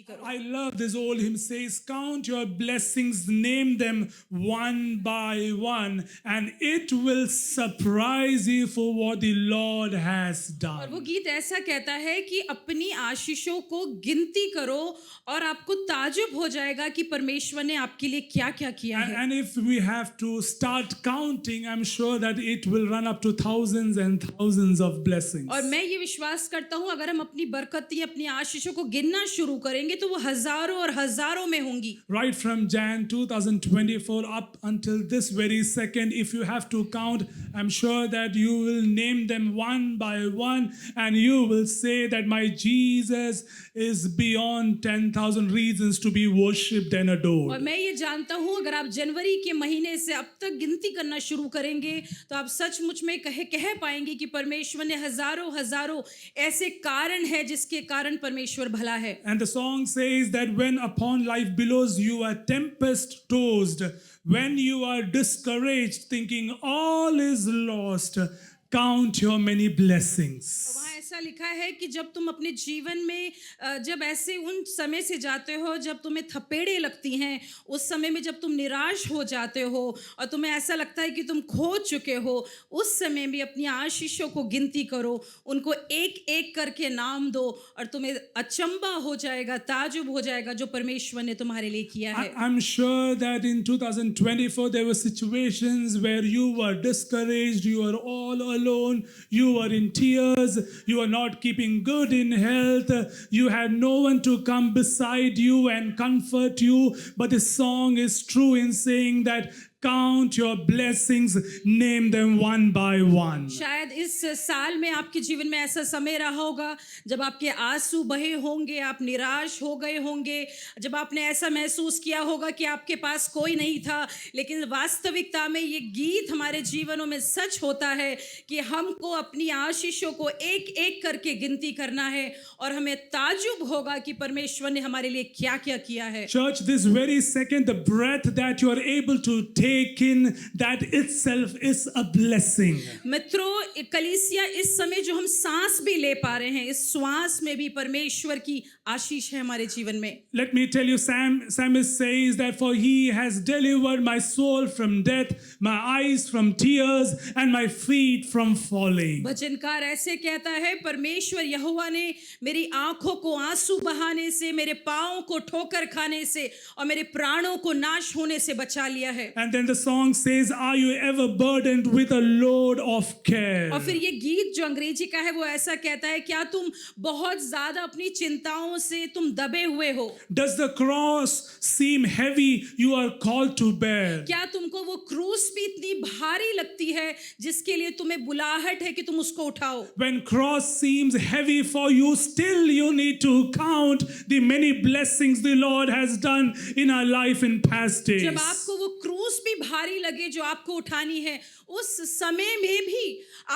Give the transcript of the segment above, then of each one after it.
करो। I love this old hymn says, count your blessings, name them one by one, and it will surprise you for what the Lord has और वो done. गीत ऐसा कहता है कि अपनी आशीषों को गिनती करो और आपको ताजुब हो जाएगा कि परमेश्वर ने आपके लिए क्या क्या किया है। And if we have to start counting, I'm sure that it will run up to thousands and thousands of blessings. और मैं ये विश्वास करता हूँ अगर हम अपनी बरकती अपनी आशीषों को गिनना शुरू करेंगे तो वो हजारों और हजारों में होंगी। Right from Jan 2024 up until this very second, if you have to count, I'm sure that you will name them one by one, and you will say that my Jesus is beyond 10,000 reasons to be worshipped and और adored. मैं ये जानता हूँ अगर आप जनवरी के महीने से अब तक गिनती करना शुरू करेंगे तो आप सचमुच में कह पाएंगे कि परमेश्वर ने हजारों हजारों ऐसे कारण है जिसके कारण परमेश्वर भला है। And the song says that when upon life billows you are tempest tossed, when you are discouraged, thinking all is lost, count your many blessings. वहाँ ऐसा लिखा है कि जब तुम अपने जीवन में जब ऐसे उन समय से जाते हो जब तुम्हें थपेड़े लगती हैं, उस समय में जब तुम निराश हो जाते हो और तुम्हें ऐसा लगता है कि तुम खो चुके हो, उस समय भी अपनी आशीषों को गिनती करो, उनको एक एक करके नाम दो और तुम्हें अचंबा हो जाएगा, ताजुब हो जाएगा जो परमेश्वर ने तुम्हारे लिए किया है। I'm sure that in 2024 there were situations where you were discouraged, you were all alone, you were in tears, you were not keeping good in health, you had no one to come beside you and comfort you. But the song is true in saying that count your blessings, name them one by one. शायद इस साल में आपके जीवन में ऐसा समय रहा होगा जब आपके आंसू बहे होंगे, आप निराश हो गए होंगे, जब आपने ऐसा महसूस किया होगा कि आपके पास कोई नहीं था, लेकिन वास्तविकता में ये गीत हमारे जीवनों में सच होता है कि हमको अपनी आशीषों को एक एक करके गिनती करना है और हमें ताजुब होगा कि परमेश्वर ने हमारे लिए क्या क्या किया है। Church, this very second, the breath that you are able to take in, that itself is a blessing. मित्रों, कलीसिया इस समय जो हम सांस भी ले पा रहे हैं, इस श्वास में भी परमेश्वर की आशीष है हमारे जीवन में। Let me tell you, Psalmist says that for he has delivered my soul from death, my eyes from tears, and my feet from falling. भजनकार ऐसे कहता है, परमेश्वर यहोवा ने मेरी आंखों को आंसू बहाने से, मेरे पांवों को ठोकर खाने से और मेरे प्राणों को नाश होने से बचा लिया है। And then the song says, are you ever burdened with a load of care? और फिर ये गीत जो अंग्रेजी का है वो ऐसा कहता है, क्या तुम बहुत ज्यादा अपनी चिंताओं से तुम दबे हुए हो? Does the cross seem heavy you are called to bear? क्या तुमको वो क्रूस भी इतनी भारी लगती है जिसके लिए तुम्हें बुलाहट है कि तुम उसको उठाओ? When cross seems heavy for you, still you need to count the many blessings the Lord has done in our life in past days. जब आपको वो क्रूस भी भारी लगे जो आपको उठानी है, उस समय में भी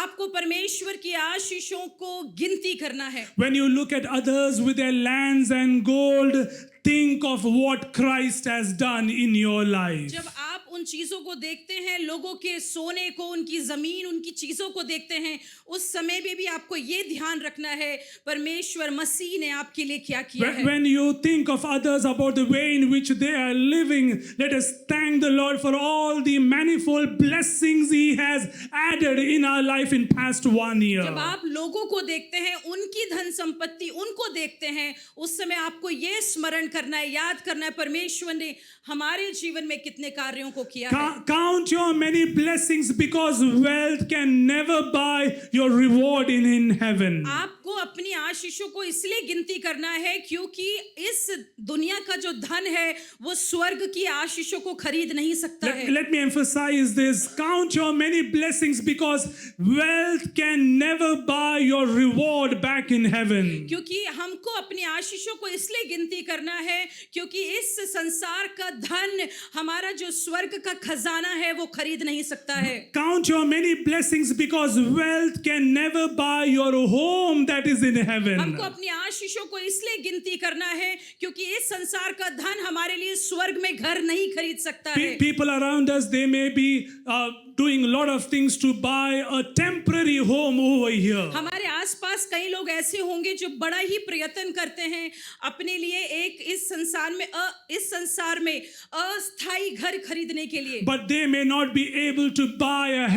आपको परमेश्वर की आशीषों को गिनती करना है। When you look at others with their lands and gold, think of what Christ has done in your life. जब आप उन चीजों को देखते हैं, लोगों के सोने को, उनकी जमीन, उनकी चीजों को देखते हैं, उस समय में भी आपको ये ध्यान रखना है परमेश्वर मसीह ने आपके लिए क्या किया है। When you think of others about the way in which they are living, let us thank the Lord for all the manifold blessings He has added in our life in past 1 year. जब आप लोगों को देखते हैं, उनकी धन संपत्ति उनको देखते हैं, उस समय आपको ये स्मरण करना है, याद करना है परमेश्वर ने हमारे जीवन में कितने कार्यों को किया है। Count your many blessings because wealth can never buy your reward in heaven. आपको अपनी आशीषों को इसलिए गिनती करना है क्योंकि इस दुनिया का जो धन है वो स्वर्ग की आशीषों को खरीद नहीं सकता है। Let me emphasize this. Count your many blessings because wealth can never buy your reward back in heaven. क्योंकि हमको अपनी आशीषों को इसलिए गिनती करना है क्योंकि इस संसार का धन हमारा जो स्वर्ग का खजाना है वो खरीद नहीं सकता है। Count your many blessings because wealth can never buy your home that is in heaven. हमको अपनी आशीषों को इसलिए गिनती करना है क्योंकि इस संसार का धन हमारे लिए स्वर्ग में घर नहीं खरीद सकता है। People around us, they may be doing a lot of things to buy a temporary home over here. हमारे आसपास कई लोग ऐसे होंगे जो बड़ा ही प्रयत्न करते हैं अपने लिए एक इस संसार में अस्थाई घर खरीदने के लिए, But they may not be able to buy a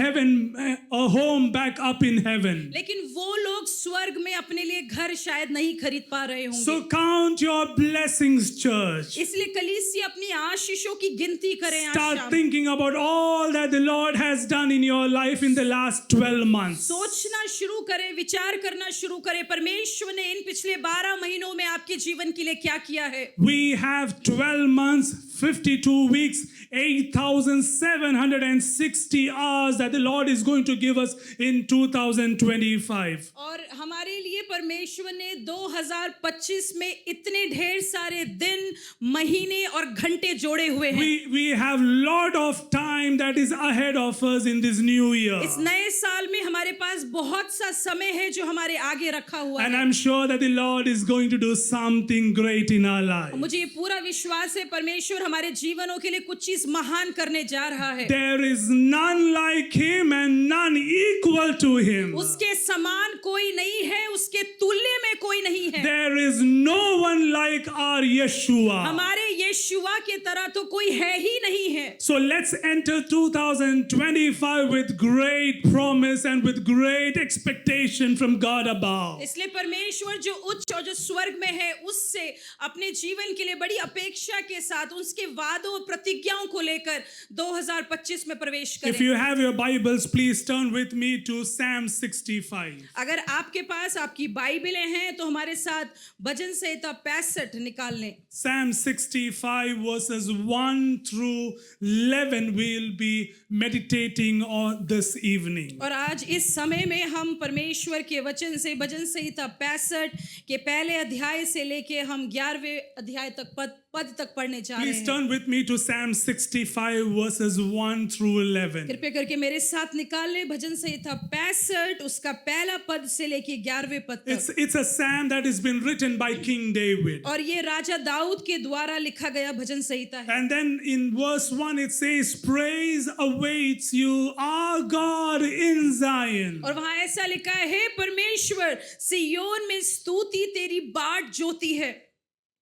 home back up in heaven. लेकिन वो लोग स्वर्ग में अपने लिए घर शायद नहीं खरीद पा रहे होंगे। So count your blessings, church. इसलिए कलीसिया अपनी आशीषों की गिनती करें। आज Start शाम thinking about all that the Lord has done in your life in the last 12 months. सोचना शुरू करें, विचार करना शुरू करें, परमेश्वर ने इन पिछले 12 महीनों में आपके जीवन के लिए क्या किया है। We have 12 months, 52 weeks, 8,760 hours that the Lord is going to give us in 2025. और हमारे लिए परमेश्वर ने 2025 में इतने ढेर सारे दिन, महीने और घंटे जोड़े हुए हैं। We have lot of time that is ahead of us in this new year. इस नए साल में हमारे पास बहुत सा समय है जो हमारे आगे रखा हुआ And है। I'm sure that the Lord is going to do something great in our lives. मुझे ये पूरा विश्वास है परमेश्वर हमारे जीवनों के लिए कुछ चीज महान करने जा रहा है। There is none like him and none equal to him. उसके समान कोई नहीं है, उसके तुल्य में कोई नहीं है। There is no one like our Yeshua. हमारे यीशुआ के तरह तो कोई है ही नहीं है। So let's enter 2025 with great promise and with great expectation from God above. इसलिए परमेश्वर जो उच्च और जो स्वर्ग में है उससे अपने जीवन के लिए बड़ी अपेक्षा के साथ उसके वादों और प्रतिज्ञाओं को लेकर 2025 में प्रवेश If करें। you have your Bibles, please turn with me to Psalm 65. अगर आपके पास आपकी बाइबलें हैं तो हमारे साथ भजन संहिता 65 निकाल लें। Psalm 65 verses 1 through 11 we'll be meditating on this evening. और आज इस समय में हम परमेश्वर के वचन से भजन संहिता 65 के पहले अध्याय से लेके हम 11वें अध्याय तक पद तक पढ़ने जा रहे Please हैं। turn with me to Psalm 65 verses 1 through 11. कृपया करके मेरे साथ निकाल ले भजन संहिता 65 उसका पहला पद से लेके 11वें पद तक। It's a psalm that has been written by King David. और ये राजा दाऊद के द्वारा लिखा गया भजन संहिता है। And then in verse 1 it says, praise awaits you, our God in Zion. और वहां ऐसा लिखा है, हे परमेश्वर सिय्योन में स्तुति तेरी बाट जोती है।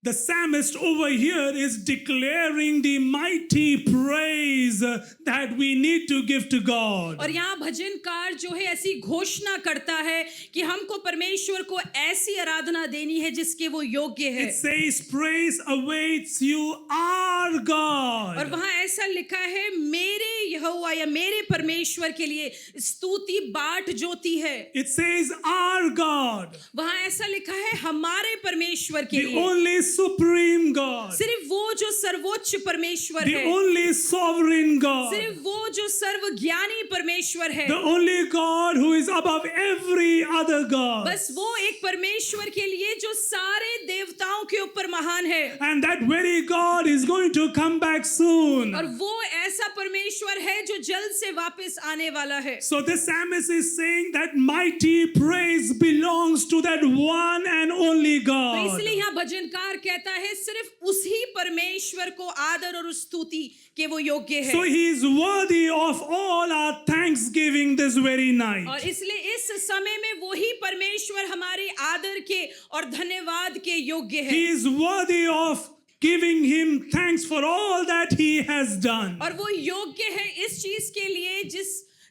The psalmist over here is declaring the mighty praise that we need to give to God. और यहाँ भजनकार जो है ऐसी घोषणा करता है कि हमको परमेश्वर को ऐसी आराधना देनी है जिसके वो योग्य है। It says, praise awaits you, our God. और वहां ऐसा लिखा है, मेरे यहोवा या मेरे परमेश्वर के लिए स्तुति बाट जोती है। It says, our God. वहां ऐसा लिखा है, हमारे परमेश्वर के The लिए। only supreme God. सिर्फ वो जो सर्वोच्च परमेश्वर The है, only sovereign God. सिर्फ वो जो सर्वज्ञानी परमेश्वर है, The only God who is above every other God. बस वो एक परमेश्वर के लिए जो सारे देवताओं के ऊपर महान है। And that very God is going to come back soon. और वो ऐसा परमेश्वर है जो जल्द से वापस आने वाला है। So the psalmist is saying that mighty praise belongs to that one and only तो God. इसलिए यहाँ भजनकार कहता है सिर्फ उसी परमेश्वर को आदर और स्तुति के वो योग्य है। So he is worthy of all our thanksgiving this very night. और इसलिए इस समय में वही परमेश्वर हमारे आदर के और धन्यवाद के योग्य है। He is worthy of giving him thanks for all that he has done. और वो योग्य है इस चीज के लिए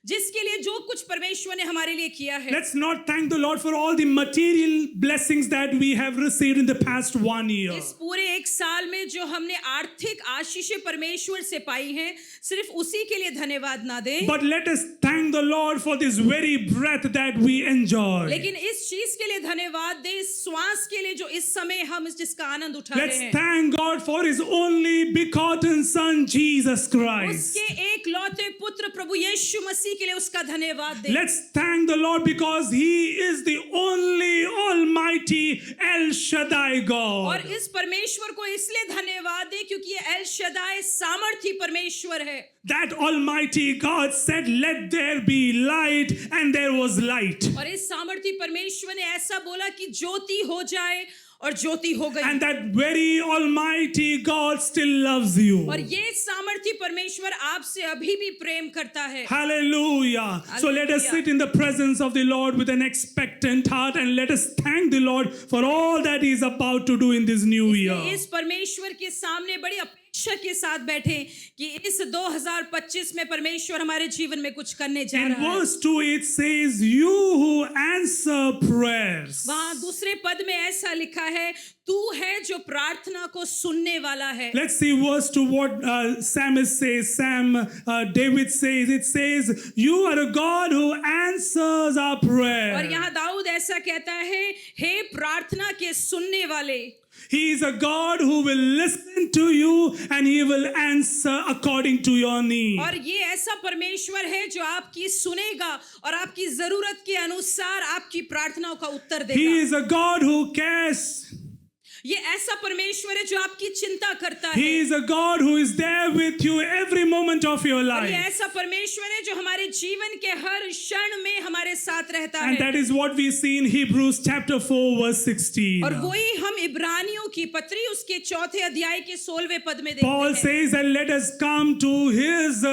जिसके लिए जो कुछ परमेश्वर ने हमारे लिए किया है। Let's not thank the Lord for all the material blessings that we have received in the past 1 year. इस पूरे एक साल में जो हमने आर्थिक आशीषें परमेश्वर से पाई हैं, सिर्फ उसी के लिए धन्यवाद ना दें, But let us thank the Lord for this very breath that we enjoy. लेकिन इस चीज के लिए धन्यवाद दें, इस श्वास के लिए जो इस समय हम जिसका आनंद उठा रहे Let's हैं। thank God for his only begotten son Jesus Christ. उसके एक लौते पुत्र प्रभु यीशु मसीह के लिए उसका धन्यवाद दें। Let's thank the Lord because he is the only almighty El Shaddai God. और इस परमेश्वर को इसलिए धन्यवाद दें क्योंकि ये एल शदाई सामर्थी परमेश्वर है। That almighty God said, let there be light, and there was light. और इस सामर्थी परमेश्वर ने ऐसा बोला कि ज्योति हो जाए और ज्योति हो गई। And that very almighty God still loves you. और ये सामर्थी परमेश्वर आपसे अभी भी प्रेम करता है। Hallelujah. So let us Hallelujah. sit in the presence of the Lord with an expectant heart and let us thank the Lord for all that He is about to do in this new year. इस परमेश्वर के सामने बड़ी अपेक्षा के साथ बैठे कि इस 2025 में परमेश्वर हमारे जीवन में कुछ करने जा In रहा है। verse 2 it says, you who answer prayers. वहाँ दूसरे पद में ऐसा लिखा है, तू है जो प्रार्थना को सुनने वाला है। Let's see verse 2 what Psalmist says. David says, it says, you are a God who answers our और prayer. यहाँ दाऊद ऐसा कहता है, हे प्रार्थना के सुनने वाले। He is a God who will listen to you and He will answer according to your need. और ये ऐसा परमेश्वर है जो आपकी सुनेगा और आपकी जरूरत के अनुसार आपकी प्रार्थनाओं का उत्तर He देगा। is a God who cares. ये ऐसा परमेश्वर है जो आपकी चिंता करता है। He is a God who is there with you every moment of your और ये life. ऐसा परमेश्वर है जो हमारे जीवन के हर क्षण में हमारे साथ रहता And है। that is what we see in Hebrews chapter 4 verse 16. और वही हम इब्रानियों की पत्री उसके 4 अध्याय के 16वें पद में देखते Paul हैं। says that let us come to His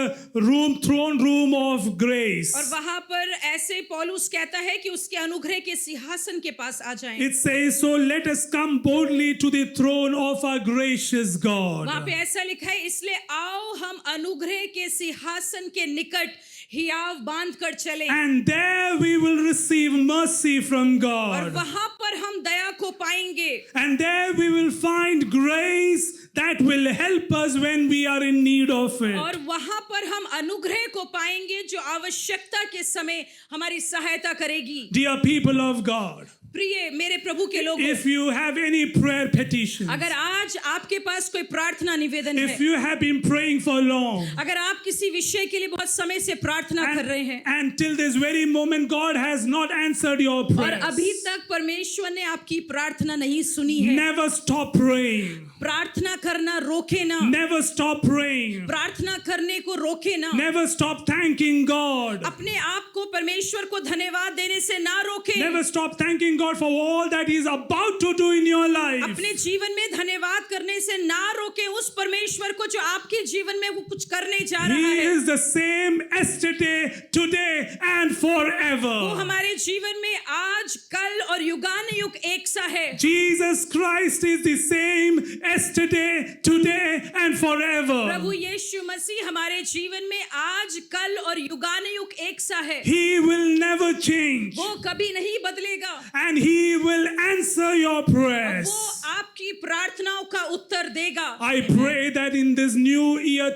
throne room of grace. और वहां पर ऐसे पौलुस कहता है कि उसके अनुग्रह के सिंहासन के पास आ जाएं। It says, so let us come boldly to the throne of our gracious God. वहां पे ऐसा लिखा है, इसलिए आओ हम अनुग्रह के सिंहासन के निकट हियाव बांध कर चले And there we will receive mercy from और God. वहां पर हम दया को पाएंगे And there we will find grace that will help us when we are in need of it. और वहां पर हम अनुग्रह को पाएंगे जो आवश्यकता के समय हमारी सहायता करेगी। Dear people of God, प्रिय मेरे प्रभु के लोगों, if you have any prayer petitions, अगर आज आपके पास कोई प्रार्थना निवेदन if है, you have been praying for long, अगर आप किसी विषय के लिए बहुत समय से प्रार्थना कर रहे हैं and till this very moment God has not answered your और prayers, अभी तक परमेश्वर ने आपकी प्रार्थना नहीं सुनी है, never stop praying. प्रार्थना करना रोके ना, Never stop praying. प्रार्थना करने को रोके ना, Never stop thanking God. अपने आप को परमेश्वर को धन्यवाद देने से ना रोके, Never stop thanking God for all that He is about to do in your life. अपने जीवन में धन्यवाद करने से ना रोके उस परमेश्वर को जो आपके जीवन में वो कुछ करने जा रहा He है। is the same yesterday, today, and वो forever. हमारे जीवन में आज, कल और युगानुयुग एक सा है। Jesus Christ is the same yesterday, today, and forever. प्रभु यीशु मसीह हमारे जीवन में आज, कल और युगानुयुग एक सा है। He will never change. वो कभी नहीं बदलेगा। And He will answer your prayers. वो आपकी प्रार्थनाओं का उत्तर देगा। I pray that in this new year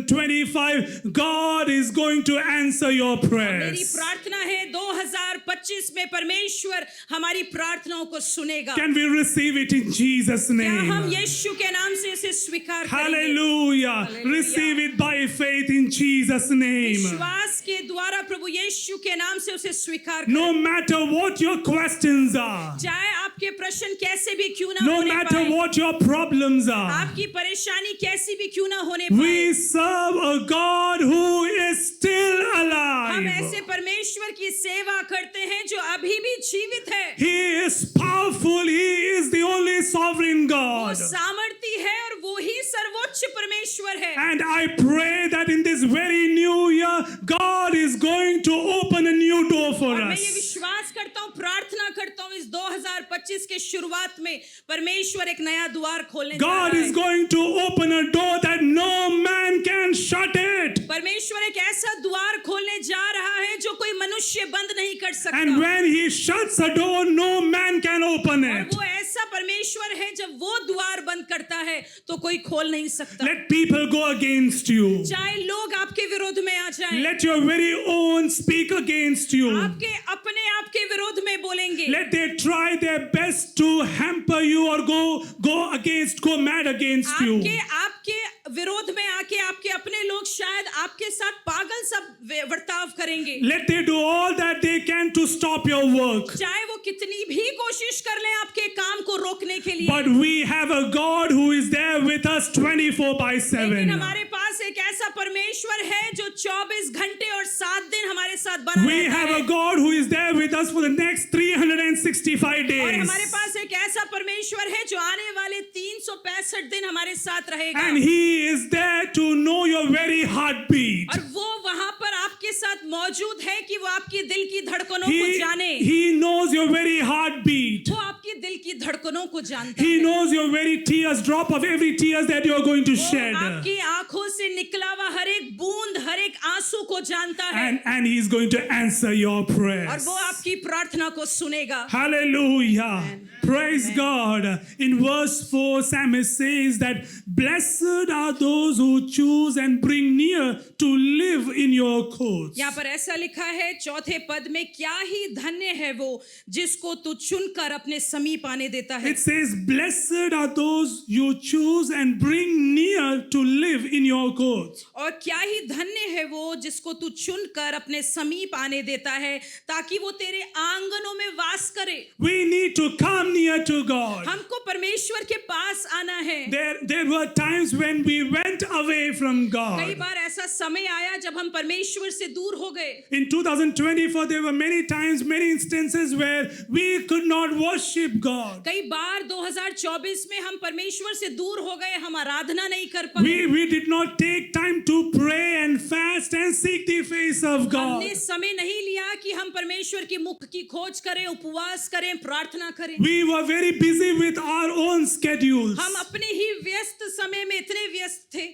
2025, God is going to answer your मेरी prayers. प्रार्थना है 2025 में परमेश्वर हमारी प्रार्थनाओं को सुनेगा। Can we receive it in Jesus' क्या हम name? यीशु के नाम से इसे स्वीकार करेंगे? Hallelujah. Hallelujah. Receive it by faith in Jesus' name. विश्वास के द्वारा प्रभु यीशु के नाम से उसे स्वीकार करें। No matter what your questions are, चाहे आपके प्रश्न कैसे भी क्यों ना no होने matter पाए, what your problems are, आपकी परेशानी कैसी भी क्यों ना होने पाए, we serve a God who is still हम alive. ऐसे परमेश्वर की सेवा करते हैं जो अभी भी जीवित है। He is powerful. He is the only sovereign वो God. सामर्थी है और वो ही सर्वोच्च परमेश्वर है। And I pray that in this very new year, God is going to open a new door for और मैं ये us. विश्वास करता हूँ, प्रार्थना करता हूँ, इस 2025 के शुरुआत में परमेश्वर एक नया द्वार खोलने जा God रहा is है। going to open a door that no man can shut it. परमेश्वर एक ऐसा द्वार खोलने जा रहा है जो कोई मनुष्य बंद नहीं कर सकता। And when He shuts a door, no man can open और it. वो ऐसा परमेश्वर है जब वो द्वार बंद करता है तो कोई खोल नहीं सकता। Let people go against you. चाहे लोग आपके विरोध में आ जाएं, Let your very own speak against you. आपके अपने आप के विरोध में बोलेंगे, Let they try their best to hamper you or go mad against you. आपके विरोध में आके आपके अपने लोग शायद आपके साथ पागल सब वर्ताव करेंगे। Let they do all that they can to stop your work. चाहे वो कितनी भी कोशिश कर लें आपके काम को रोकने के लिए, But we have a God who is there with us 24 by लेकिन 7. हमारे पास पास एक ऐसा परमेश्वर है जो 24 घंटे और 7 दिन हमारे साथ बना We रहता have है। a God who is there with us for the next 365 और days. हमारे पास एक ऐसा परमेश्वर है जो आने वाले 365 दिन हमारे साथ रहेगा। And He is there to know your very heartbeat. और वो वहां पर आपके साथ मौजूद है कि वो आपकी दिल की धड़कनों को जाने। He knows your very heartbeat. वो आपकी दिल की धड़कनों को जानता He है। knows your very tears, drop of every tears that you are going to वो shed. आपकी आंखों से निकला हुआ हर एक बूंद, हर एक आंसू को जानता है। And He is going to answer your और prayers. वो आपकी प्रार्थना को सुनेगा। Hallelujah. Amen. Praise Amen. God. In verse 4, Psalmist says that blessed are those who choose and bring near to live in your courts. यहाँ पर ऐसा लिखा है 4 पद में, क्या ही धन्य है वो जिसको तू चुनकर अपने समीप आने देता है। It says, blessed are those you choose and bring near to live in your courts. और क्या ही धन्य है वो जिसको तू चुनकर अपने समीप आने देता है ताकि वो तेरे आंगनों में वास करे। We need to come near to God. हमको परमेश्वर के पास आना है। There were times when we went away from कई God. बार ऐसा समय आया जब हम परमेश्वर से दूर हो गए। In 2024, there were many times, many instances where we could not worship God. कई बार 2024 में हम परमेश्वर से दूर हो गए, हम आराधना नहीं कर पाए। We did not take time to pray and fast and seek the face of God. हमने समय नहीं लिया कि हम परमेश्वर की मुख की खोज करें, उपवास करें, प्रार्थना करें। We were very busy with our own schedules. हम अपने ही व्यस्त समय में इतने व्यस्त थे।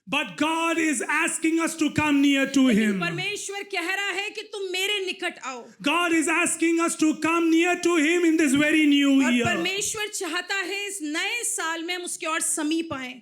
But God is asking us to come near to लेकिन Him. परमेश्वर कह रहा है कि तुम मेरे निकट आओ। God is asking us to come near to Him in this very new और year. परमेश्वर चाहता है इस नए साल में हम उसके और समीप आए।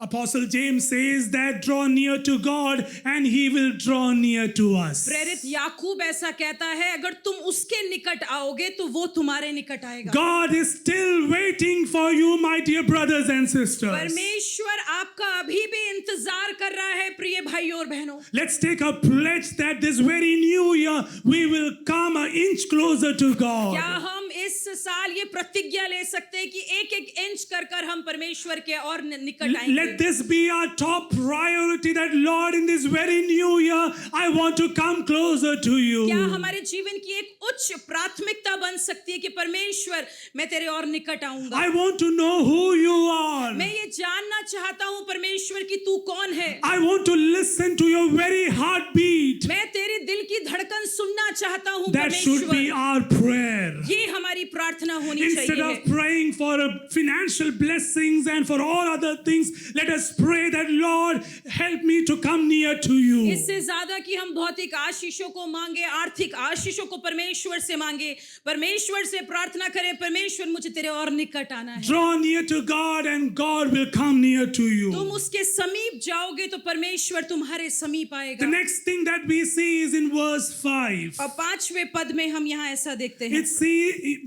Apostle James says that draw near to God and He will draw near to us. प्रेरित याकूब ऐसा कहता है, अगर तुम उसके निकट आओगे तो वो तुम्हारे निकट आएगा। God is still waiting for you, my dear brothers and sisters. परमेश्वर आपका अभी भी इंतजार कर रहा है प्रिय भाइयों और बहनों। Let's take a pledge that this very new year we will come an inch closer to God. क्या हम इस साल ये प्रतिज्ञा ले सकते हैं कि एक एक इंच कर कर हम परमेश्वर के और निकट आएंगे। Let this be our top priority, that Lord, in this very new year, I want to come closer to you. क्या हमारे जीवन की एक उच्च प्राथमिकता बन सकती है कि परमेश्वर मैं तेरे और निकट आऊंगा। I want to know who you are. मैं ये जानना चाहता हूँ परमेश्वर कि तू कौन है। I want to listen to your very heartbeat. मैं तेरे दिल की धड़कन सुनना चाहता हूँ That should be परमेश्वर। our prayer. ये हमारी प्रार्थना होनी Instead चाहिए। of praying for financial blessings and for all other things, let us pray that, Lord, help me to come near to you. इससे ज्यादा कि हम भौतिक आशीषों को मांगे, आर्थिक आशीषों को परमेश्वर से मांगे, परमेश्वर से प्रार्थना करें, परमेश्वर मुझे तेरे और निकट आना है। Draw near to God and God will come near to you. तुम उसके समीप जाओगे तो परमेश्वर तुम्हारे समीप The आएगा। next thing that we see is in verse 5. और 5वें पद में हम यहाँ ऐसा देखते हैं,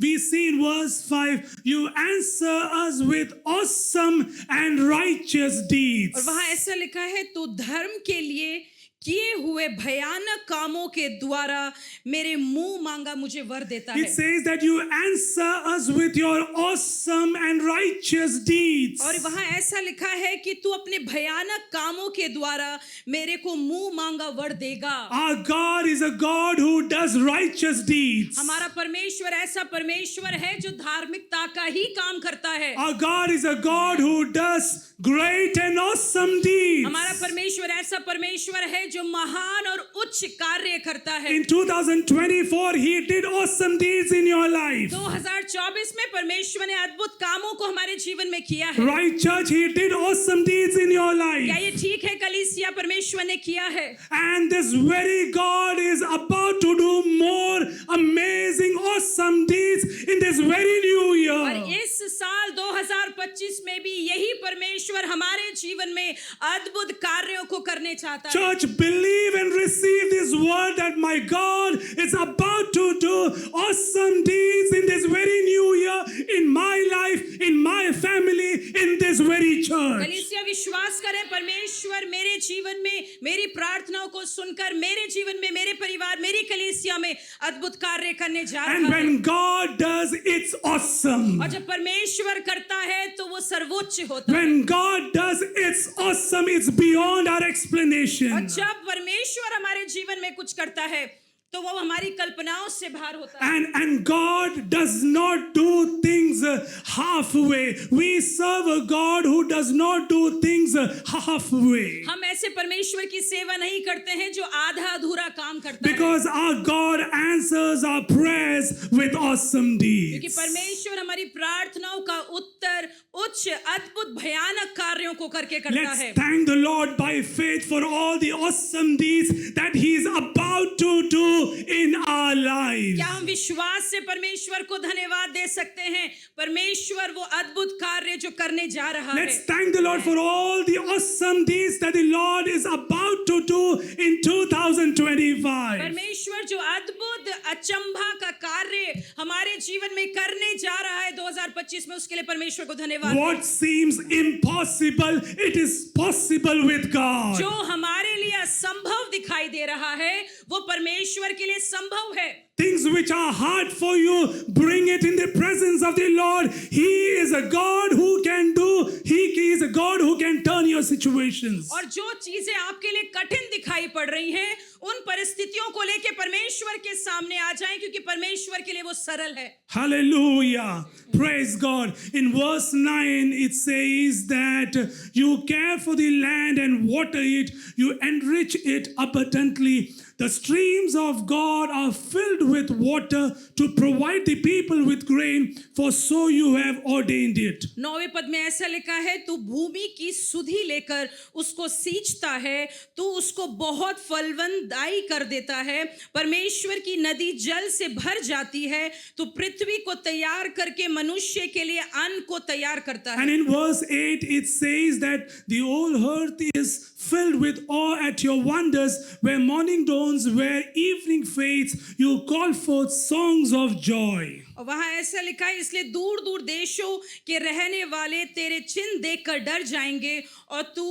We see in verse 5, you answer us with awesome and righteous और deeds. वहाँ ऐसा लिखा है, तो धर्म के लिए किए हुए भयानक कामों के द्वारा मेरे मुंह मांगा मुझे वर देता It है। says that you answer us with your awesome and righteous deeds. और वहाँ ऐसा लिखा है कि तू अपने भयानक कामों के द्वारा मेरे को मुंह मांगा वर देगा। Our God is a God who does righteous deeds. हमारा परमेश्वर ऐसा परमेश्वर है जो धार्मिकता का ही काम करता है। Our God is a God who does great and awesome deeds. हमारा परमेश्वर ऐसा परमेश्वर है जो महान और उच्च कार्य करता है। In 2024, He did awesome deeds in your life. 2024 में परमेश्वर ने अद्भुत कामों को हमारे जीवन में किया है। Right, church, He did awesome deeds in your क्या life. ये ठीक है? कलीसिया परमेश्वर ने किया है। And this very God is about to do more amazing, awesome deeds in this very new और year. इस साल 2025 में भी यही परमेश्वर हमारे जीवन में अद्भुत कार्यों को करने चाहता है। Church, believe and receive this word that my God is about to do awesome deeds in this very new year in my life, in my family, in this very church. कलीसिया विश्वास करें परमेश्वर मेरे जीवन में मेरी प्रार्थनाओं को सुनकर मेरे जीवन में मेरे परिवार मेरी कलीसिया में अद्भुत कार्य करने जा And रहा है। when God does, it's awesome. और जब परमेश्वर करता है तो वो सर्वोच्च होता है। When God does, it's awesome. It's beyond our और explanation. जब परमेश्वर हमारे जीवन में कुछ करता है तो वो हमारी कल्पनाओं से बाहर होता है। And God does not do things halfway. We serve a God who does not do things halfway. हम ऐसे परमेश्वर की सेवा नहीं करते हैं जो आधा अधूरा काम करता है। Because our God answers our prayers with awesome क्योंकि deeds. परमेश्वर हमारी प्रार्थनाओं का उत्तर उच्च अद्भुत भयानक कार्यों को करके करता Let's है। thank the Lord by faith for all the awesome deeds that He is about to do in our lives. क्या हम विश्वास से परमेश्वर को धन्यवाद दे सकते हैं? परमेश्वर वो अद्भुत कार्य जो करने जा रहा Let's है। thank the Lord for all the awesome deeds that the Lord is about to do in 2025. परमेश्वर जो अद्भुत अचंभा का कार्य हमारे जीवन में करने जा रहा है 2025 में, उसके लिए परमेश्वर को धन्यवाद। What seems impossible, it is possible with God. जो हमारे लिए असंभव दिखाई दे रहा है वो परमेश्वर के लिए संभव है। Things which are hard for you, bring it in the presence of the Lord. He is a God who can do, He is a God who can turn your situations. और जो चीजें आपके लिए कठिन दिखाई पड़ रही हैं उन परिस्थितियों को लेके परमेश्वर के सामने आ जाएं, क्योंकि परमेश्वर के लिए वो सरल है। Hallelujah. Praise God. In verse 9, it says that you care for the land and water it, you enrich it abundantly. The streams of God are filled with water to provide the people with grain, for so you have ordained it. 9वें पद में ऐसा लिखा है, तू भूमि की सुधि लेकर उसको सींचता है, तू उसको बहुत फलवंदाई कर देता है। परमेश्वर की नदी जल से भर जाती है, तू पृथ्वी को तैयार करके मनुष्य के लिए अन्न को तैयार करता And है। in verse 8, it says that the whole earth is filled with awe at your wonders, where morning dawns, where evening fades, you call forth songs of joy. और वहां ऐसा लिखा है, इसलिए दूर दूर देशों के रहने वाले तेरे चिन्ह देखकर डर जाएंगे और तू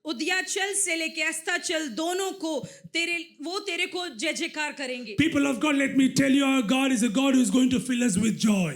उदयाचल से लेके अस्ताचल दोनों को तेरे को जय जयकार करेंगे। People of God, let me tell you, our God is a God who is going to fill us with joy.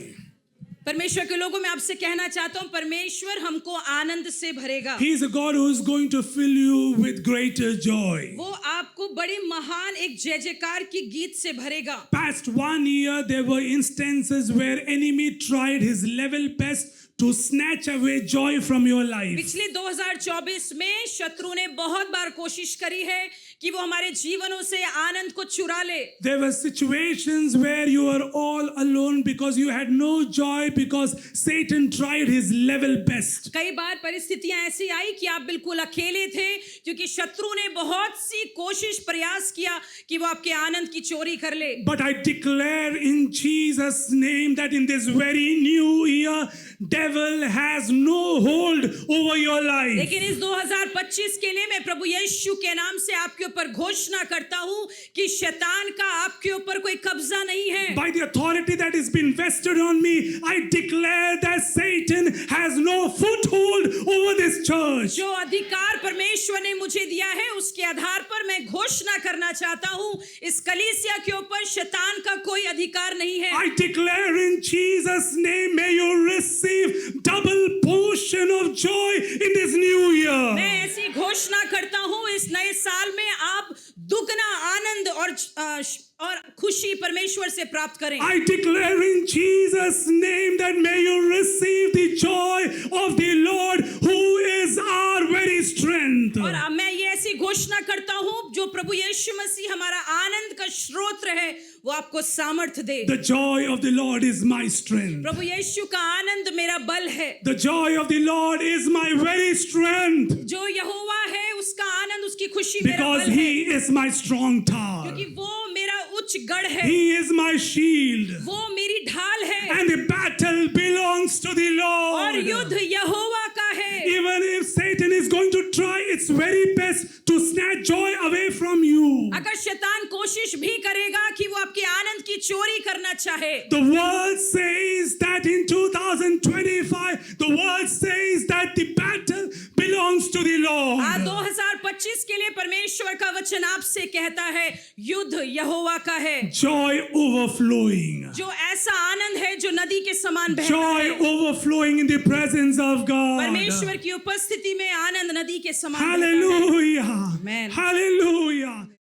परमेश्वर के लोगों, मैं आपसे कहना चाहता हूं, परमेश्वर हमको आनंद से भरेगा। He is a God who is going to fill you with greater joy. वो आपको बड़ी महान एक जय जयकार की गीत से भरेगा। Past 1 year, there were instances where enemy tried his level best to snatch away joy from your life. पिछले 2024 में शत्रु ने बहुत बार कोशिश करी है कि वो हमारे जीवनों से आनंद को चुरा ले। There were situations where you were all alone because you had no joy because Satan tried his level best. कई बार परिस्थितियां ऐसी आई कि आप बिल्कुल अकेले थे, क्योंकि शत्रु ने बहुत सी कोशिश प्रयास किया कि वो आपके आनंद की चोरी कर ले। But I declare in Jesus' name that in this very new year, devil has no hold over your life. लेकिन इस 2025 के लिए मैं प्रभु यीशु के नाम से आपके ऊपर घोषणा करता हूं कि शैतान का आपके ऊपर कोई कब्जा नहीं है। By the authority that has been vested on me, I declare that Satan has no foothold over this church. जो अधिकार परमेश्वर ने मुझे दिया है उसके आधार पर मैं घोषणा करना चाहता हूं, इस कलीसिया के ऊपर शैतान का कोई अधिकार नहीं है। I declare in Jesus' name, may you receive double portion of joy in this new year. मैं ऐसी घोषणा करता हूं, इस नए साल में आप दुगना आनंद और खुशी परमेश्वर से प्राप्त करें। I declare in Jesus' name that may you receive the joy of the Lord, who is our very strength. और मैं ये ऐसी घोषणा करता हूं, जो प्रभु यीशु मसीह हमारा आनंद का स्रोत है, वो आपको सामर्थ्य दे। The joy of the Lord is my strength. प्रभु यीशु का आनंद मेरा बल है। The joy of the Lord is my very strength. जो यहोवा है उसका आनंद, उसकी खुशी मेरा Because बल है, He is my strong tower. क्योंकि वो मेरा उच्च गढ़ है, He is my shield. वो मेरी ढाल है, And the battle belongs to the और Lord. युद्ध यहोवा का है। Even if Satan is going to try its very best to snatch joy away from you, अगर शैतान कोशिश भी करेगा कि वो आपके आनंद की चोरी करना चाहे। The world says that in 2025, the world says that the battle belongs to the Lord. 2025 के लिए परमेश्वर का वचन आपसे कहता है युद्ध यहोवा का है। Joy overflowing. जो ऐसा आनंद है जो नदी के समान बहता Joy है। overflowing in the presence of God. परमेश्वर की उपस्थिति में आनंद नदी के समान बहता है। Hallelujah. Amen. Hallelujah.